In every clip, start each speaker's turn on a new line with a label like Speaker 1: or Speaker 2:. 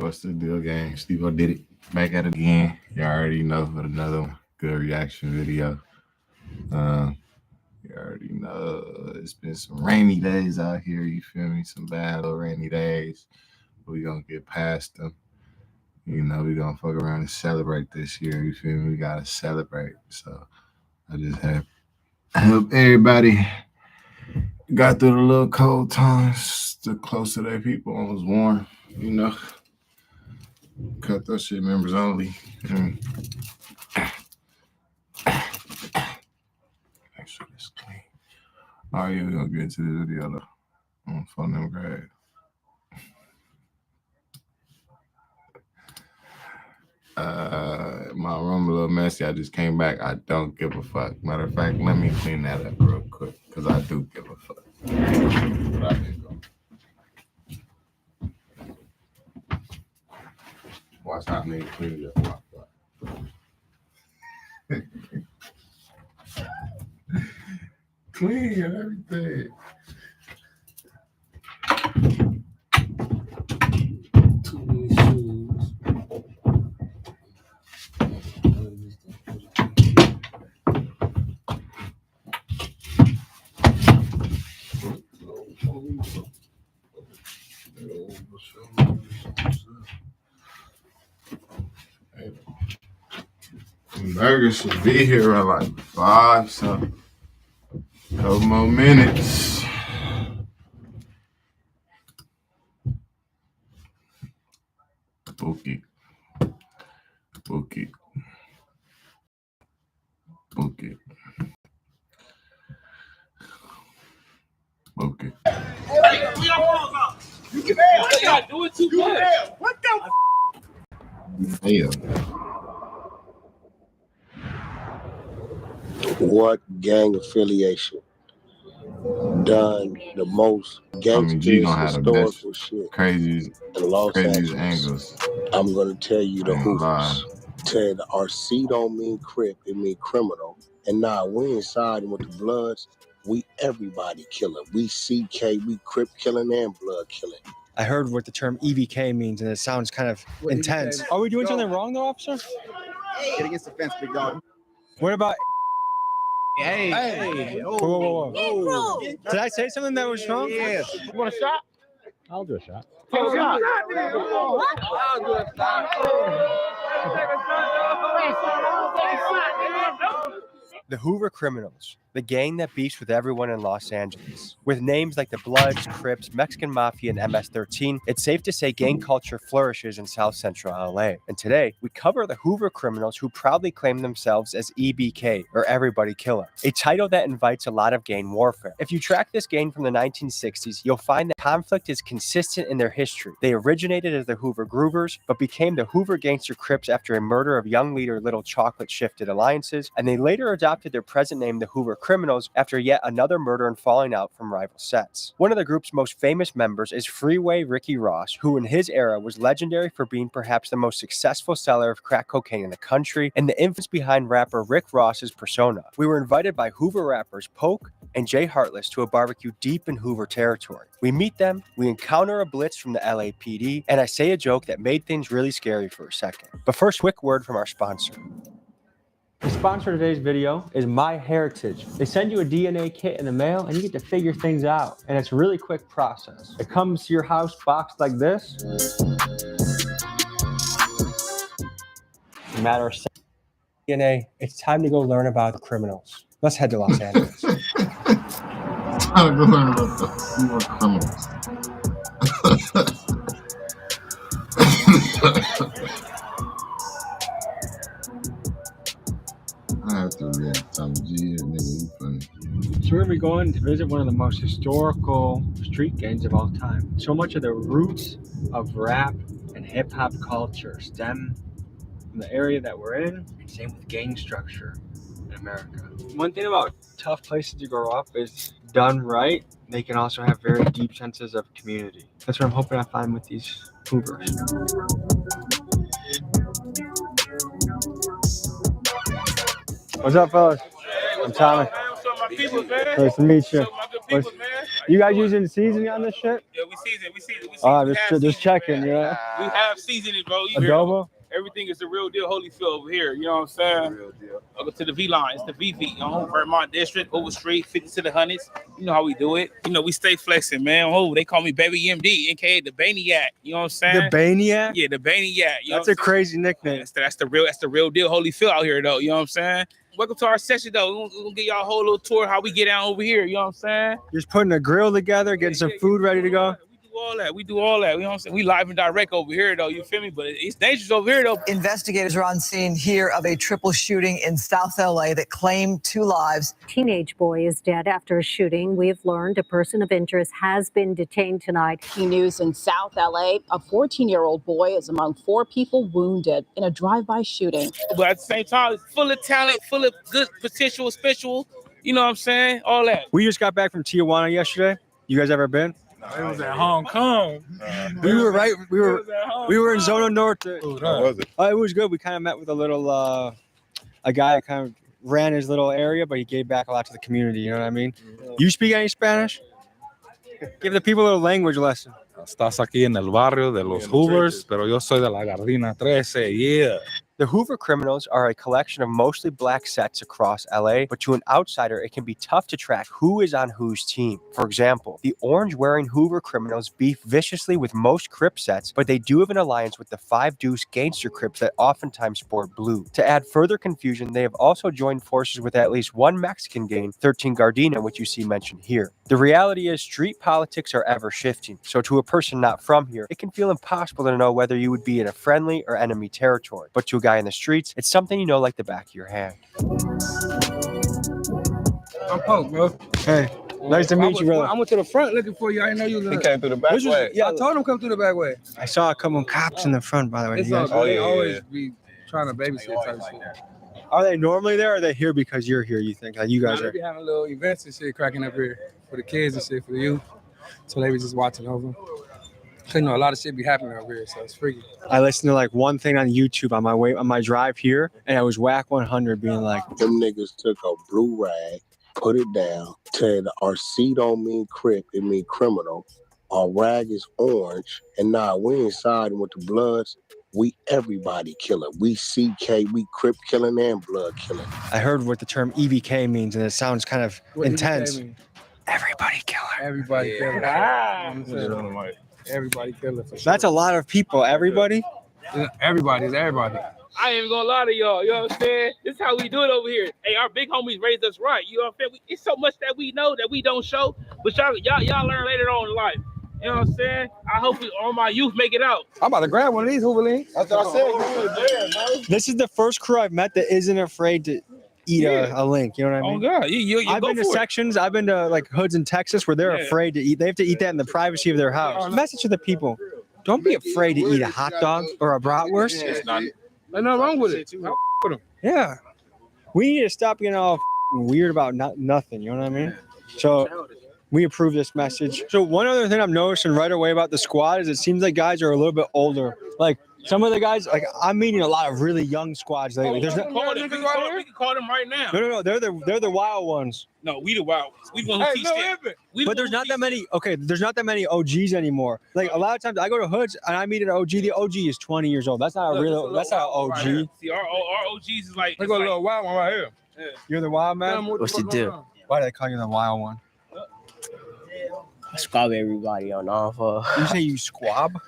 Speaker 1: What's the deal, gang? Stevodidit back at it again. You already know, with another one. Good reaction video. You already know it's been some rainy days out here. You feel me? Some bad little rainy days. We gonna get past them. You know, we gonna fuck around and celebrate this year. You feel me? We gotta celebrate. So I just hope everybody got through the little cold times, stood close to their people, and was warm. You know, cut that shit members only. Make sure it's clean. All right, yeah, we're gonna get into the video though. I'm gonna phone them grad. My room a little messy. I just came back. I don't give a fuck. Matter of fact, let me clean that up real quick because I do give a fuck. But I can go. Watch how many clean it up. Clean and everything. Too many shoes. Burger should be here in like 5, so couple more minutes. Okay.
Speaker 2: You can not do it too much. What the
Speaker 1: Hell.
Speaker 3: What gang affiliation done the most gangster historical shit
Speaker 1: crazy
Speaker 3: in Los Angeles?
Speaker 1: Angles.
Speaker 3: I'm gonna tell you the Hoovers. Tell the RC don't mean crip, it mean criminal. And nah, we ain't siding with the Bloods. We everybody killing. We CK, we crip killing and blood killing.
Speaker 4: I heard what the term EVK means, and it sounds kind of intense. Are we doing something wrong, though, officer?
Speaker 5: Get against the fence, big dog.
Speaker 4: What about?
Speaker 5: Hey.
Speaker 4: Whoa. Did I say something that was wrong?
Speaker 5: Yes.
Speaker 2: You want a shot?
Speaker 5: I'll do a shot.
Speaker 2: I'll do a shot.
Speaker 4: The Hoover Criminals, the gang that beefs with everyone in Los Angeles. With names like the Bloods, Crips, Mexican Mafia, and MS-13, it's safe to say gang culture flourishes in South Central LA. And today, we cover the Hoover Criminals who proudly claim themselves as EBK, or Everybody Killer, a title that invites a lot of gang warfare. If you track this gang from the 1960s, you'll find that conflict is consistent in their history. They originated as the Hoover Groovers, but became the Hoover Gangster Crips after a murder of young leader Little Chocolate shifted alliances, and they later adopted their present name, the Hoover Criminals, after yet another murder and falling out from rival sets. One of the group's most famous members is Freeway Ricky Ross, who in his era was legendary for being perhaps the most successful seller of crack cocaine in the country, and the influence behind rapper Rick Ross's persona. We were invited by Hoover rappers Poke and Jay Heartless to a barbecue deep in Hoover territory. We meet them, we encounter a blitz from the LAPD, and I say a joke that made things really scary for a second. But first, quick word from our sponsor. The sponsor of today's video is MyHeritage. They send you a DNA kit in the mail and you get to figure things out. And it's a really quick process. It comes to your house boxed like this. No matter of DNA, it's time to go learn about the criminals. Let's head to Los Angeles.
Speaker 1: Time to go learn about the Hoover Criminals. I have to react to G, nigga, you funny.
Speaker 4: So we're going to visit one of the most historical street gangs of all time. So much of the roots of rap and hip-hop culture stem from the area that we're in, and same with gang structure in America. One thing about tough places to grow up is, done right, they can also have very deep senses of community. That's what I'm hoping I find with these Hoovers. What's up, fellas? I'm Tommy.
Speaker 2: My people, man.
Speaker 4: Nice to meet you. You guys using seasoning on this shit?
Speaker 2: Yeah, we season.
Speaker 4: Just checking, yeah.
Speaker 2: We have seasoning, bro.
Speaker 4: Adobo?
Speaker 2: Everything is the real deal Holyfield over here. You know what I'm saying? Real deal. Go to the V line. It's the VV, Vermont District, over street, 50 to the hundreds. You know how we do it. You know, we stay flexing, man. Oh, they call me Baby MD, aka the Baniac. You know what I'm saying?
Speaker 4: The Baniac?
Speaker 2: Yeah, the Baniac.
Speaker 4: That's a crazy nickname.
Speaker 2: That's the real deal Holyfield out here, though. You know what I'm saying? Welcome to our session, though. We're gonna get y'all a whole little tour how we get down over here. You know what I'm saying?
Speaker 4: Just putting a grill together, getting some food ready to go.
Speaker 2: We do all that. You know what I'm saying? We live and direct over here, though. You feel me? But it's dangerous over here, though.
Speaker 6: Investigators are on scene here of a triple shooting in South LA that claimed 2 lives.
Speaker 7: Teenage boy is dead after a shooting. We've learned a person of interest has been detained tonight.
Speaker 8: News in South LA, a 14-year-old boy is among 4 people wounded in a drive-by shooting.
Speaker 2: But at the same time, it's full of talent, full of good potential, special. You know what I'm saying? All that.
Speaker 4: We just got back from Tijuana yesterday. You guys ever been?
Speaker 2: It was at Hong Kong.
Speaker 4: We were in Zona Norte.
Speaker 1: How was it?
Speaker 4: It was good. We kind of met with a little a guy that kind of ran his little area, but he gave back a lot to the community. You know what I mean? You speak any Spanish? Give the people a little language lesson.
Speaker 9: Estás aquí en el barrio de los Hoovers, pero yo soy de la Gardina 13, yeah.
Speaker 4: The Hoover Criminals are a collection of mostly black sets across LA, but to an outsider, it can be tough to track who is on whose team. For example, the orange-wearing Hoover Criminals beef viciously with most Crip sets, but they do have an alliance with the 5 Deuce gangster Crips that oftentimes sport blue. To add further confusion, they have also joined forces with at least one Mexican gang, 13 Gardena, which you see mentioned here. The reality is street politics are ever shifting, so to a person not from here, it can feel impossible to know whether you would be in a friendly or enemy territory. But to a guy in the streets, it's something you know like the back of your hand.
Speaker 10: I'm Punk, bro.
Speaker 4: Hey, nice to meet you, brother.
Speaker 10: I went to the front looking for you. I didn't know you was
Speaker 1: He came through the back way.
Speaker 10: Yeah, I told him come through the back way.
Speaker 4: I saw a couple of cops in the front, by the way.
Speaker 10: It's all good. They always be trying to babysit type shit.
Speaker 4: Are they normally there, or are they here because you're here, you think? Like you guys
Speaker 10: They
Speaker 4: are?
Speaker 10: be having little events and shit cracking up here for the kids and shit, for the youth. So they be just watching over. You know, a lot of shit be happening over here, so it's freaky.
Speaker 4: I listened to like one thing on YouTube on my drive here, and I was Whack 100 being like,
Speaker 3: Them niggas took a blue rag, put it down, said RC don't mean Crip, it mean criminal. Our rag is orange, and now we ain't siding with the Bloods. We everybody killer. We CK, we Crip killing and blood killing.
Speaker 4: I heard what the term EBK means, and it sounds kind of
Speaker 10: What
Speaker 4: intense.
Speaker 10: EBK mean?
Speaker 4: Everybody killer.
Speaker 10: Everybody killer. Everybody killer for sure.
Speaker 4: That's a lot of people. Everybody?
Speaker 10: Everybody is everybody.
Speaker 2: I ain't even gonna lie to y'all. You know what I'm saying? This is how we do it over here. Hey, our big homies raised us right. You know what I'm saying? It's so much that we know that we don't show, but y'all learn later on in life. You know what I'm saying? I hope all my youth make it out.
Speaker 10: I'm about to grab one of these Hoover links.
Speaker 1: That's what I said.
Speaker 4: This is the first crew I've met that isn't afraid to eat a link. You know what I mean?
Speaker 2: Oh God, you
Speaker 4: I've been to sections. I've been to like hoods in Texas where they're afraid to eat. They have to eat that in the privacy of their house. Message to the people: don't be afraid to eat a hot dog or a bratwurst.
Speaker 2: It's not.
Speaker 10: There's nothing wrong with it.
Speaker 4: Yeah, we need to stop getting all weird about nothing. You know what I mean? So we approve this message. So one other thing I'm noticing right away about the squad is it seems like guys are a little bit older. Like some of the guys, like I'm meeting a lot of really young squads lately.
Speaker 2: We can call them right now.
Speaker 4: No. They're the wild ones.
Speaker 2: No, we the wild ones. We the ones who teach them.
Speaker 4: But there's not that many. Okay, there's not that many OGs anymore. Like a lot of times, I go to hoods and I meet an OG. The OG is 20 years old. That's not a real. That's not an OG.
Speaker 2: Right see, our OGs is like.
Speaker 10: They got a little wild one right here.
Speaker 2: Yeah.
Speaker 4: You're the wild man.
Speaker 11: What's the deal?
Speaker 4: Why do they call you the wild one?
Speaker 11: I squab everybody on all four.
Speaker 4: You say you squab?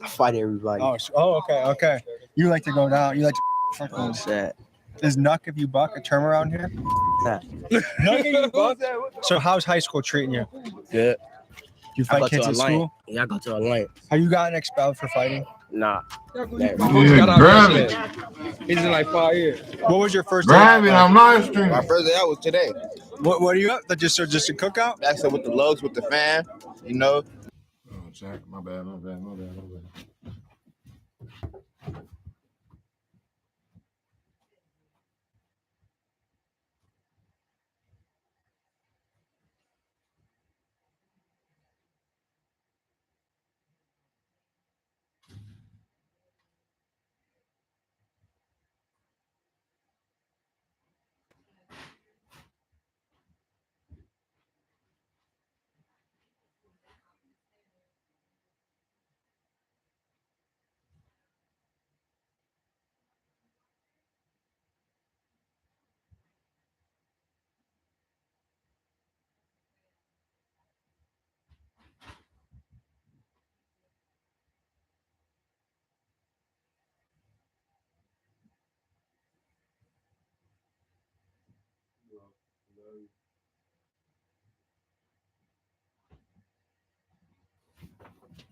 Speaker 11: I fight everybody.
Speaker 4: Okay. You like to go down. You like to fucking.
Speaker 11: Sad.
Speaker 4: Is Nuck if you buck a term around here?
Speaker 11: Nah.
Speaker 4: Nuck if you buck? So how's high school treating you?
Speaker 11: Good.
Speaker 4: You fight kids at school?
Speaker 11: Yeah, I go to Alliance.
Speaker 4: Have you gotten expelled for fighting?
Speaker 11: Nah.
Speaker 1: Grab it.
Speaker 10: He's in like 5 years.
Speaker 4: What was your first
Speaker 1: Grab
Speaker 4: day?
Speaker 1: it. I'm live streaming.
Speaker 5: My first day out was today.
Speaker 4: What are you up? Just a cookout?
Speaker 5: That's it with the lugs, with the fan, you know.
Speaker 1: Oh, Jack, my bad.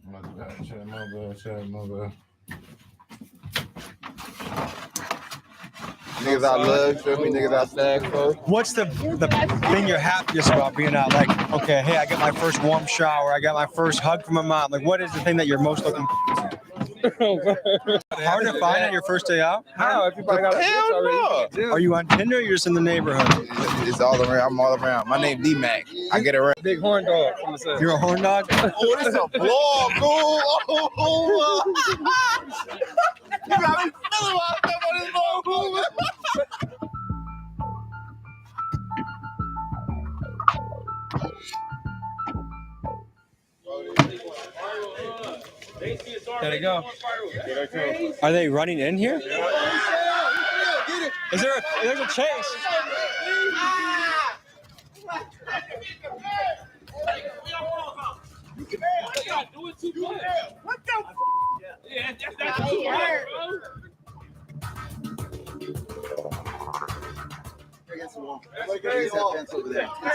Speaker 1: My bad.
Speaker 5: Niggas I love, feel me? Niggas I stand for.
Speaker 4: What's the thing you're happiest about being out? Like, okay, hey, I got my first warm shower. I got my first hug from my mom. Like, what is the thing that you're most looking for? Hard to find on your first day out?
Speaker 10: How? Everybody got a bitch already.
Speaker 4: Are you on Tinder or you're just in the neighborhood?
Speaker 5: It's all around. I'm all around. My name D-Mac. I get around.
Speaker 10: Big horn dog. I'm gonna say.
Speaker 4: You're a horn dog?
Speaker 5: Oh, this a vlog, You got me feeling myself on this vlog,
Speaker 4: There they go. Are they running in here? Is there there's a chase?
Speaker 2: What the? Yeah, that's too hard, bro.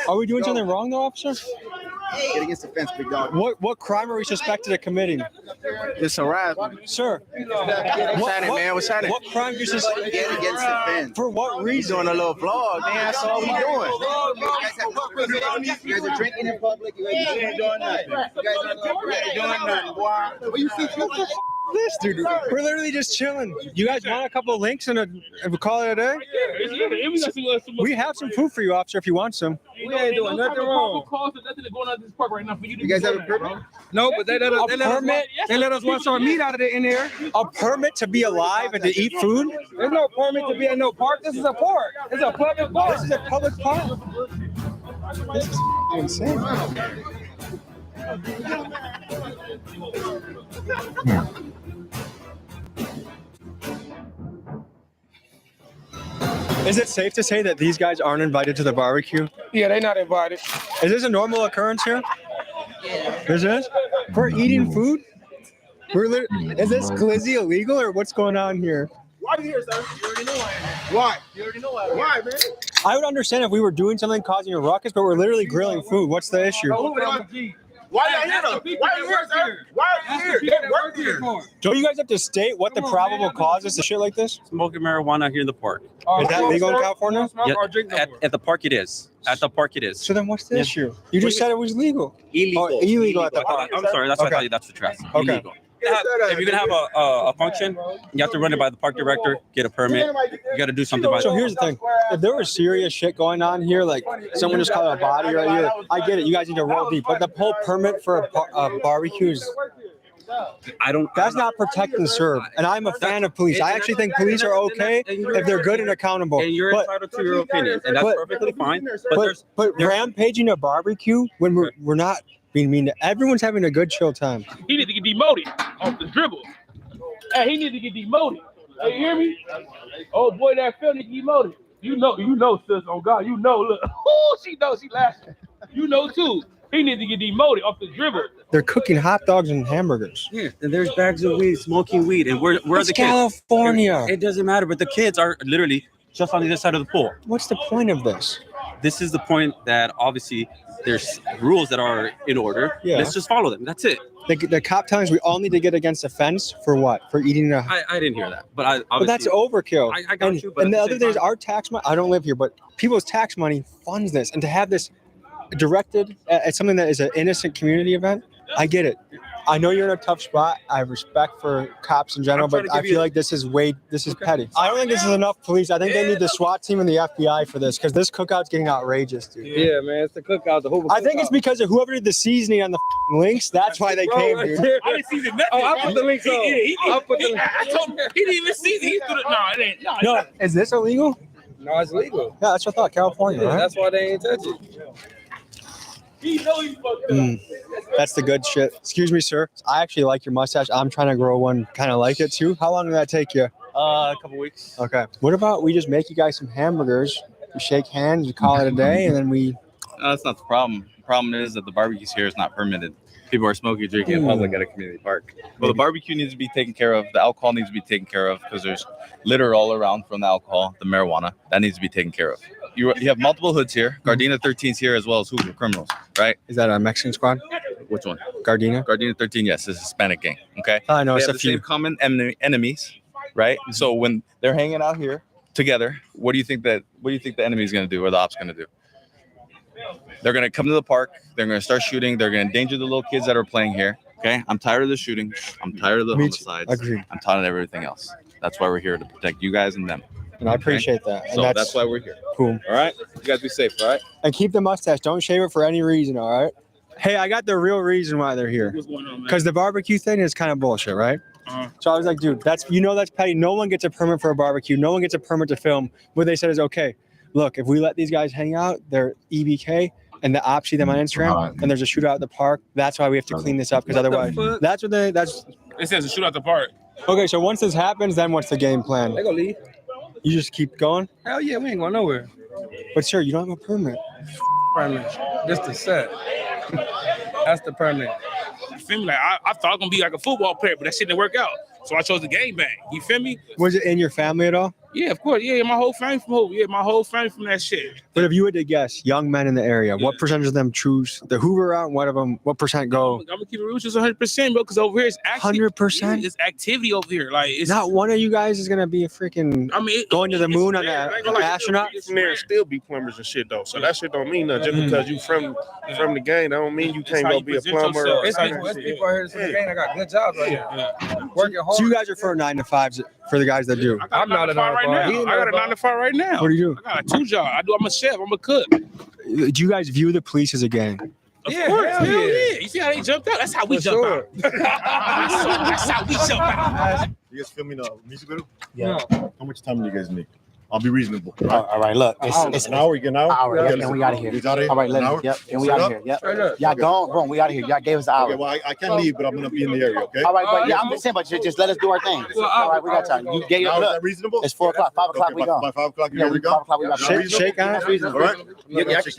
Speaker 4: Are we doing something wrong, though, officer?
Speaker 5: Get against the fence, big dog.
Speaker 4: What crime are we suspected of committing?
Speaker 5: This harassment.
Speaker 4: Sir.
Speaker 5: What's happening, man? What's happening?
Speaker 4: What crime do you suspect?
Speaker 5: Get against the fence.
Speaker 4: For what reason?
Speaker 5: Doing a little vlog, man. That's all we doing. You guys are drinking in public. You guys ain't doing nothing. You guys ain't doing nothing, boy. What you see?
Speaker 4: This dude, we're literally just chilling. You guys want a couple of links and we call it a day? We have some food for you, officer, if you want some.
Speaker 10: We ain't doing nothing wrong.
Speaker 5: You guys have a permit?
Speaker 10: No, but they let us wash our meat out of it in there.
Speaker 4: A permit to be alive and to eat food?
Speaker 10: There's no permit to be in no park. This is a park. It's a public park.
Speaker 4: This is a public park. This is insane. Is it safe to say that these guys aren't invited to the barbecue?
Speaker 10: Yeah, they're not invited.
Speaker 4: Is this a normal occurrence here? Yeah. Is this? For eating food? Is this glizzy illegal or what's going on here?
Speaker 5: Why are you here, sir? You already know why I'm here. Why? You already know why. Why, man?
Speaker 4: I would understand if we were doing something causing a ruckus, but we're literally grilling food. What's the issue?
Speaker 5: Why are you here, though? Why are you here, sir? Why are you here? They work here.
Speaker 4: Don't you guys have to state what the probable cause is to shit like this?
Speaker 12: Smoking marijuana here in the park.
Speaker 4: Is that legal in California?
Speaker 12: Yeah, at the park it is. At the park it is.
Speaker 4: So then what's the issue? You just said it was legal.
Speaker 12: Illegal.
Speaker 4: Oh, illegal at the park.
Speaker 12: I'm sorry, that's why I thought that's the trash.
Speaker 4: Okay.
Speaker 12: Illegal. If you're gonna have a function, you have to run it by the park director, get a permit. You got to do something by.
Speaker 4: So here's the thing: if there was serious shit going on here, like someone just caught a body right here, I get it. You guys need to roll deep, but the whole permit for a barbecue is. That's not protect and serve, and I'm a fan of police. I actually think police are okay if they're good and accountable.
Speaker 12: And you're entitled to your opinion, and that's perfectly fine.
Speaker 4: But rampaging a barbecue when we're not being mean to everyone's having a good chill time.
Speaker 2: He need to get demoted off the dribble. Hey, he need to get demoted. Hey, you hear me? Oh boy, that Phil need to get demoted. You know, sis. On God, you know. Look, oh, she knows. She laughing. You know too. He need to get demoted off the dribble.
Speaker 4: They're cooking hot dogs and hamburgers.
Speaker 12: Yeah, and there's bags of weed, smoking weed, and where are the kids?
Speaker 4: California.
Speaker 12: It doesn't matter, but the kids are literally just on the other side of the pool.
Speaker 4: What's the point of this?
Speaker 12: This is the point that obviously there's rules that are in order.
Speaker 4: Yeah.
Speaker 12: Let's just follow them. That's it.
Speaker 4: The cop telling us we all need to get against a fence for what? For eating a.
Speaker 12: I didn't hear that, but
Speaker 4: But that's overkill.
Speaker 12: I got you. But
Speaker 4: and the other thing is our tax money. I don't live here, but people's tax money funds this, and to have this directed at something that is an innocent community event, I get it. I know you're in a tough spot. I have respect for cops in general, but I feel like this is petty. I don't think this is enough police. I think they need the SWAT team and the FBI for this because this cookout's getting outrageous, dude.
Speaker 10: Yeah, man, it's the cookout. The Hoover.
Speaker 4: I think it's because of whoever did the seasoning on the links. That's why they came, dude.
Speaker 2: I didn't season nothing.
Speaker 10: Oh, I put the links on.
Speaker 2: I told him he didn't even season. He threw it. No, it ain't.
Speaker 4: No, is this illegal?
Speaker 10: No, it's legal.
Speaker 4: Yeah, that's what I thought. California,
Speaker 10: Yeah,
Speaker 4: right?
Speaker 10: that's why they ain't touch it.
Speaker 2: He know he fucked up.
Speaker 4: That's the good shit. Excuse me, sir. I actually like your mustache. I'm trying to grow one kind of like it too. How long did that take you?
Speaker 12: A couple weeks.
Speaker 4: Okay. What about we just make you guys some hamburgers, we shake hands, we call it a day, and then we...
Speaker 13: No, that's not the problem. The problem is that the barbecues here is not permitted. People are smoking and drinking in public at a community park. Well, the barbecue needs to be taken care of. The alcohol needs to be taken care of because there's litter all around from the alcohol, the marijuana. That needs to be taken care of. you have multiple hoods here. Gardena 13's here as well as Hoover criminals, right?
Speaker 4: Is that a Mexican squad?
Speaker 13: Which one?
Speaker 4: Gardena?
Speaker 13: Gardena 13, yes, it's a Hispanic gang. Okay.
Speaker 4: I know
Speaker 13: They
Speaker 4: it's
Speaker 13: have
Speaker 4: a
Speaker 13: the same
Speaker 4: few.
Speaker 13: common enemies, right? So when they're hanging out here together, what do you think the enemy is going to do or the ops going to do? They're going to come to the park. They're going to start shooting. They're going to endanger the little kids that are playing here. Okay. I'm tired of the shooting. I'm tired of the homicides.
Speaker 4: Agreed.
Speaker 13: I'm tired of everything else. That's why we're here to protect you guys and them.
Speaker 4: And I appreciate that. And
Speaker 13: So that's why we're here.
Speaker 4: Cool.
Speaker 13: All right. You guys be safe. All right.
Speaker 4: And keep the mustache. Don't shave it for any reason, all right? Hey, I got the real reason why they're here.
Speaker 2: What's going on, man?
Speaker 4: Because the barbecue thing is kind of bullshit, right? So I was like, dude, that's petty. No one gets a permit for a barbecue. No one gets a permit to film. What they said is, okay, look, if we let these guys hang out, they're EBK, and the ops see them on Instagram, and there's a shootout at the park. That's why we have to clean this up, because otherwise,
Speaker 2: It says a shootout at the park.
Speaker 4: Okay, so once this happens, then what's the game plan?
Speaker 10: They gonna leave.
Speaker 4: You just keep going?
Speaker 10: Hell yeah, we ain't going nowhere.
Speaker 4: But sir, you don't have a permit.
Speaker 10: Permit. This the set. That's the permit.
Speaker 2: You feel me? Like I thought I was gonna be like a football player, but that shit didn't work out. So I chose the game bang. You feel me?
Speaker 4: Was it in your family at all?
Speaker 2: Yeah, of course. Yeah, my whole family from Hoover. Yeah, my whole family from that shit.
Speaker 4: But if you had to guess, young men in the area, what percentage of them choose the Hoover route? What percent go?
Speaker 2: I'm gonna keep it real, just 100%, bro. Because over here it's actually
Speaker 4: 100%.
Speaker 2: It's activity over here. Like it's
Speaker 4: Not one of you guys is gonna be a freaking going to the moon on an astronaut.
Speaker 14: From there still be plumbers and shit though. So that shit don't mean nothing. Just because you from the game, that don't mean you can't go be a plumber.
Speaker 10: It's people out here from the game that got good jobs right here. Working hard.
Speaker 4: So you guys are for 9 to 5s for the guys that do.
Speaker 2: I'm not a 9 to 5 right now. I got a 9 to 5 right now.
Speaker 4: What do you do?
Speaker 2: I got a 2 job. I'm a chef. I'm a cook.
Speaker 4: Do you guys view the police as a gang?
Speaker 2: Of course. Hell yeah. You see how they jumped out? That's how we jump out. That's how we jump out.
Speaker 15: You guys filming a music video? Yeah. How much time do you guys need? I'll be reasonable.
Speaker 5: All right, look, it's
Speaker 15: an hour. You get an hour.
Speaker 5: Hour,
Speaker 15: You
Speaker 5: yep,
Speaker 15: gotta-
Speaker 5: and we out of here.
Speaker 15: He's out of here.
Speaker 5: All right,
Speaker 15: An hour?
Speaker 5: yep, and we out of here. Yep. Y'all gone, boom. We out of here. Y'all gave us an hour.
Speaker 15: Okay, well, I can't leave, but I'm gonna be in the area. Okay.
Speaker 5: All right, but yeah, I'm just saying, but just let us do our thing. All right, we got time. You gave
Speaker 15: Now,
Speaker 5: us
Speaker 15: is
Speaker 5: look.
Speaker 15: that reasonable?
Speaker 5: It's 4 o'clock. 5 o'clock,
Speaker 15: Okay,
Speaker 5: we
Speaker 15: by
Speaker 5: gone.
Speaker 15: 5 o'clock, you
Speaker 5: Yeah,
Speaker 15: ready to go?
Speaker 5: 5 o'clock, we got.
Speaker 4: Shake hands.
Speaker 15: All right.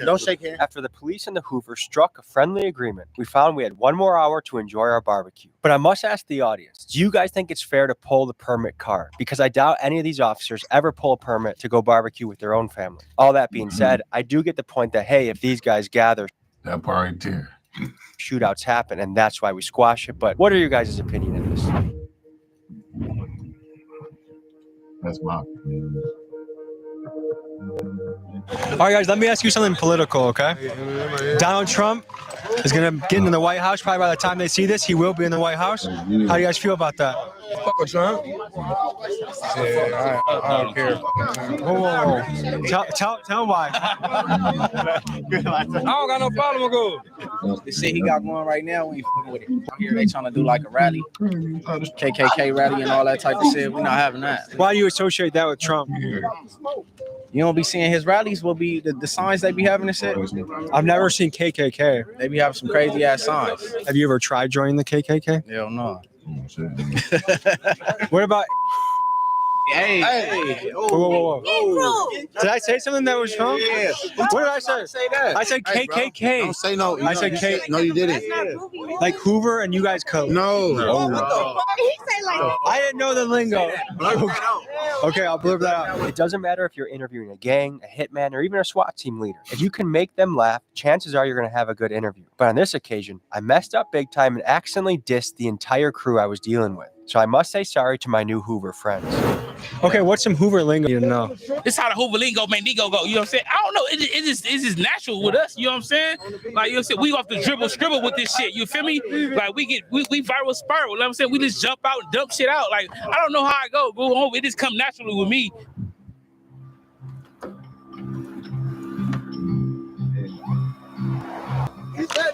Speaker 5: Don't shake hands.
Speaker 4: After the police and the Hoovers struck a friendly agreement, we found we had 1 more hour to enjoy our barbecue. But I must ask the audience, do you guys think it's fair to pull the permit card? Because I doubt any of these officers ever pull a permit to go barbecue with their own family. All that being said, I do get the point that, hey, if these guys gather,
Speaker 1: that part right there,
Speaker 4: shootouts happen, and that's why we squash it. But what are your guys' opinion in this?
Speaker 1: that's my opinion.
Speaker 4: All right, guys, let me ask you something political, okay? Donald Trump is going to get into the White House. Probably by the time they see this, he will be in the White House. How do you guys feel about that?
Speaker 10: Fuck with Trump. Yeah, I don't care.
Speaker 4: Whoa. Tell why.
Speaker 10: I don't got no problem with go.
Speaker 11: The shit he got going right now, we ain't fucking with it. Here they trying to do like a rally, KKK rally and all that type of shit. We're not having that.
Speaker 4: Why do you associate that with Trump?
Speaker 11: You don't be seeing his rallies. Will be the signs they be having and shit.
Speaker 4: I've never seen KKK.
Speaker 11: They be having some crazy ass signs.
Speaker 4: Have you ever tried joining the KKK?
Speaker 11: Hell no.
Speaker 4: What about?
Speaker 11: Hey.
Speaker 4: Whoa. Did I say something that was wrong?
Speaker 11: Yeah.
Speaker 4: What did I say? I said
Speaker 3: Hey, bro,
Speaker 4: KKK.
Speaker 3: don't say no.
Speaker 4: I said K.
Speaker 3: No, you didn't.
Speaker 4: Like Hoover and you guys code.
Speaker 3: No.
Speaker 4: I didn't know the lingo. Okay, I'll blurb that out. It doesn't matter if you're interviewing a gang, a hitman, or even a SWAT team leader. If you can make them laugh, chances are you're going to have a good interview. But on this occasion, I messed up big time and accidentally dissed the entire crew I was dealing with. So I must say sorry to my new Hoover friends. Okay, what's some Hoover lingo you know?
Speaker 2: This how the Hoover lingo make Nigo go. You know what I'm saying? I don't know. It's just natural with us. You know what I'm saying? Like, you know what I'm saying? We off the dribble scribble with this shit. You feel me? Like we viral spiral. You know what I'm saying? We just jump out and dump shit out. Like, I don't know how I go home. It just come naturally with me.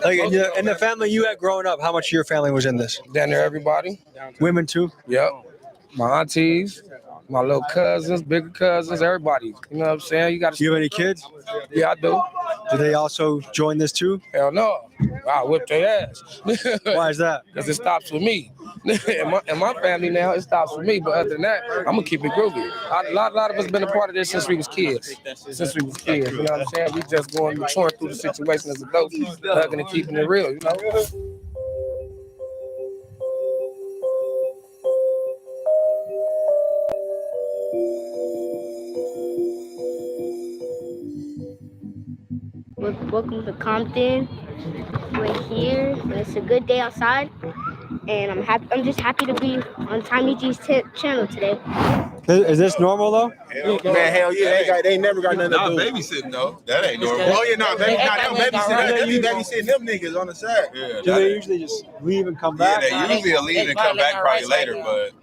Speaker 4: Like in the family you had growing up, how much of your family was in this?
Speaker 10: Down there, everybody.
Speaker 4: Women too?
Speaker 10: Yep. My aunties, my little cousins, bigger cousins, everybody. You know what I'm saying? You got to.
Speaker 4: Do you have any kids?
Speaker 10: Yeah, I do.
Speaker 4: Do they also join this too?
Speaker 10: Hell no. I whip their ass.
Speaker 4: Why is that?
Speaker 10: Because it stops with me. in my family now, it stops with me. But other than that, I'm going to keep it groovy. A lot of us been a part of this since we was kids. You know what I'm saying? We just going maturing through the situation as adults, hugging and keeping it real, you know?
Speaker 16: Welcome to Compton. We're here. It's a good day outside, and I'm happy. I'm just happy to be on Tommy G's channel today.
Speaker 4: Is this normal though?
Speaker 14: Man, hell yeah. They never got nothing to do.
Speaker 1: Babysitting though. That ain't normal.
Speaker 14: Oh yeah, no, they be babysitting them niggas on the side.
Speaker 1: Yeah,
Speaker 4: Do they usually just leave and come back?
Speaker 1: Yeah, they usually leave and come back probably later, but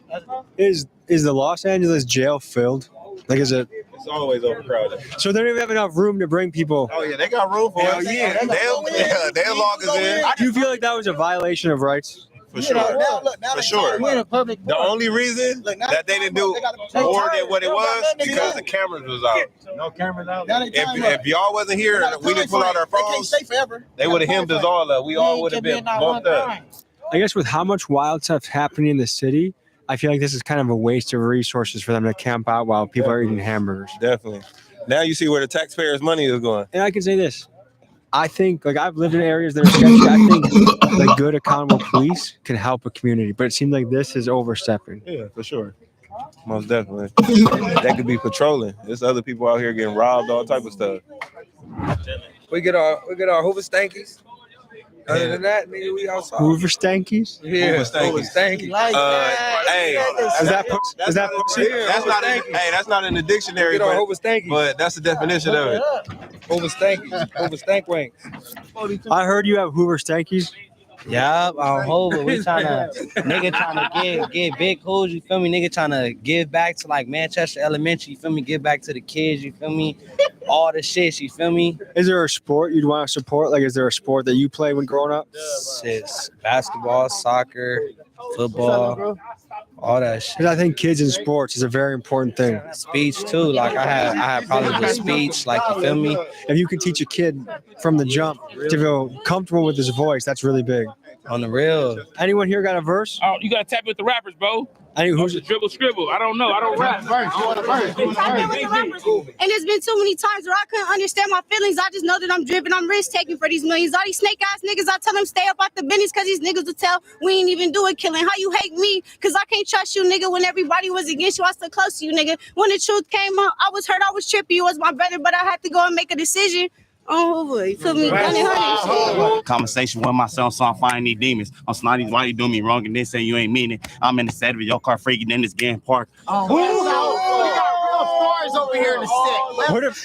Speaker 4: Is the Los Angeles jail filled? Like, is it?
Speaker 14: It's always overcrowded.
Speaker 4: So they don't even have enough room to bring people.
Speaker 14: Oh yeah, they got room for us.
Speaker 1: yeah, they'll log us in.
Speaker 4: Do you feel like that was a violation of rights?
Speaker 1: For sure. For sure. The only reason that they didn't do more than what it was because the cameras was out.
Speaker 14: No cameras out.
Speaker 1: If y'all wasn't here and we didn't pull out our phones, they would have hemmed us all up. We all would have been bumped up.
Speaker 4: I guess with how much wild stuff's happening in the city, I feel like this is kind of a waste of resources for them to camp out while people are eating hamburgers.
Speaker 14: Definitely. Now you see where the taxpayers' money is going.
Speaker 4: And I can say this. I think, like, I've lived in areas that are sketchy. I think like good, accountable police can help a community, but it seems like this is overstepping.
Speaker 14: Yeah, for sure. Most definitely. That could be patrolling. There's other people out here getting robbed, all type of stuff.
Speaker 10: We get our Hoover stankies. Other than that, nigga, we outside.
Speaker 4: Hoover stankies?
Speaker 10: Yeah, Hoover stankies.
Speaker 1: Hey,
Speaker 4: is that pussy?
Speaker 1: That's not in the dictionary,
Speaker 10: Get our Hoover stankies.
Speaker 1: but that's the definition of it.
Speaker 10: Hoover stankies. Hoover stank wings.
Speaker 4: I heard you have Hoover stankies.
Speaker 11: Yeah, on Hoover, we trying to get big hoes, you feel me? Nigga trying to give back to like Manchester Elementary, you feel me? Give back to the kids, you feel me? All the shit, you feel me?
Speaker 4: Is there a sport you'd want to support? Like, is there a sport that you played when growing up?
Speaker 11: It's basketball, soccer, football, all that shit.
Speaker 4: Because I think kids in sports is a very important thing.
Speaker 11: Speech too, like I had problems with speech, like, you feel me?
Speaker 4: If you can teach a kid from the jump to feel comfortable with his voice, that's really big.
Speaker 11: On the real.
Speaker 4: Anyone here got a verse?
Speaker 2: Oh, you gotta tap with the rappers, bro.
Speaker 4: Who's
Speaker 2: dribble scribble? I don't know. I don't rap.
Speaker 16: And there's been too many times where I couldn't understand my feelings. I just know that I'm driven. I'm risk taking for these millions. All these snake ass niggas, I tell them stay up out the business because these niggas will tell we ain't even do it killing. How you hate me? Because I can't trust you, nigga. When everybody was against you, I stood close to you, nigga. When the truth came out, I was hurt. I was trippy. You was my brother, but I had to go and make a decision. Oh, boy. You feel me?
Speaker 17: Conversation with myself, so I'm fighting these demons. I'm snotty, why you doing me wrong? And they say you ain't mean it. I'm in the set of your car freaking in this game park.
Speaker 5: We got real stories over here in the set.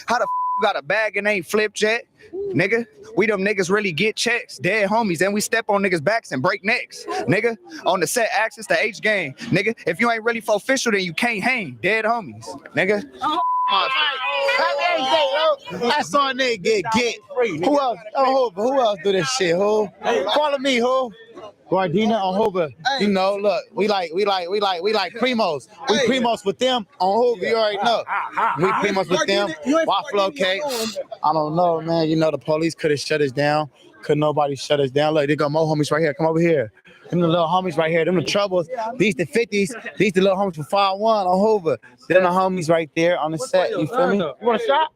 Speaker 18: How the you got a bag and ain't flipped yet? Nigga, we them niggas really get checks. Dead homies, and we step on niggas' backs and break necks. Nigga, on the set access to H game. Nigga, if you ain't really for official, then you can't hang. Dead homies. Nigga.
Speaker 5: I saw a nigga get. Who else? Oh, Hoover. Who else do this shit? Who? Follow me, who? Guardina on Hoover. You know, look, we like primos. We primos with them on Hoover. You already know. We primos with them. Waffle cake. I don't know, man. You know, the police could have shut us down. Could nobody shut us down? Look, they got more homies right here. Come over here. Them the little homies right here. Them the troubles. These the 50s. These the little homies from 5-1 on Hoover. Them the homies right there on the set. You feel me? You want a shot?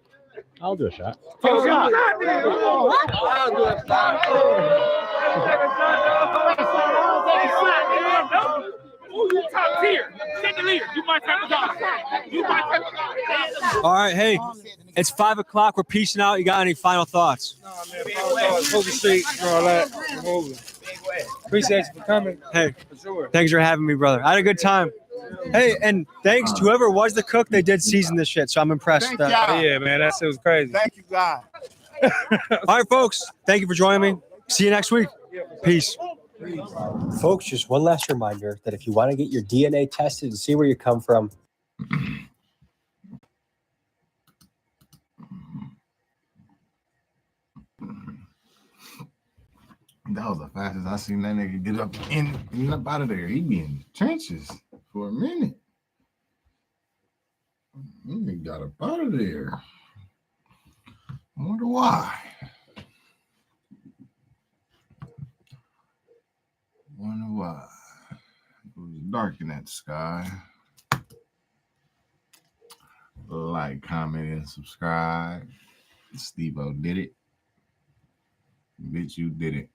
Speaker 15: I'll do a shot.
Speaker 5: Take a shot.
Speaker 2: I'll do a shot. You top tier. Take the leader. You my type of guy. You my type of guy.
Speaker 4: All right, hey, it's 5 o'clock. We're peacing out. You got any final thoughts?
Speaker 10: Hoover Street and all that. Appreciate you for coming.
Speaker 4: Hey,
Speaker 10: for sure.
Speaker 4: Thanks for having me, brother. I had a good time. Hey, and thanks to whoever was the cook. They did season this shit, so I'm impressed.
Speaker 10: Yeah, man, that shit was crazy.
Speaker 5: Thank you, God.
Speaker 4: All right, folks. Thank you for joining me. See you next week. Peace. Folks, just one last reminder that if you want to get your DNA tested and see where you come from,
Speaker 1: That was the fastest I seen that nigga get up and up out of there. He be in the trenches for a minute. He got up out of there. I wonder why. Wonder why. It was dark in that sky. Like, comment, and subscribe. Stevo did it. Bitch, you did it.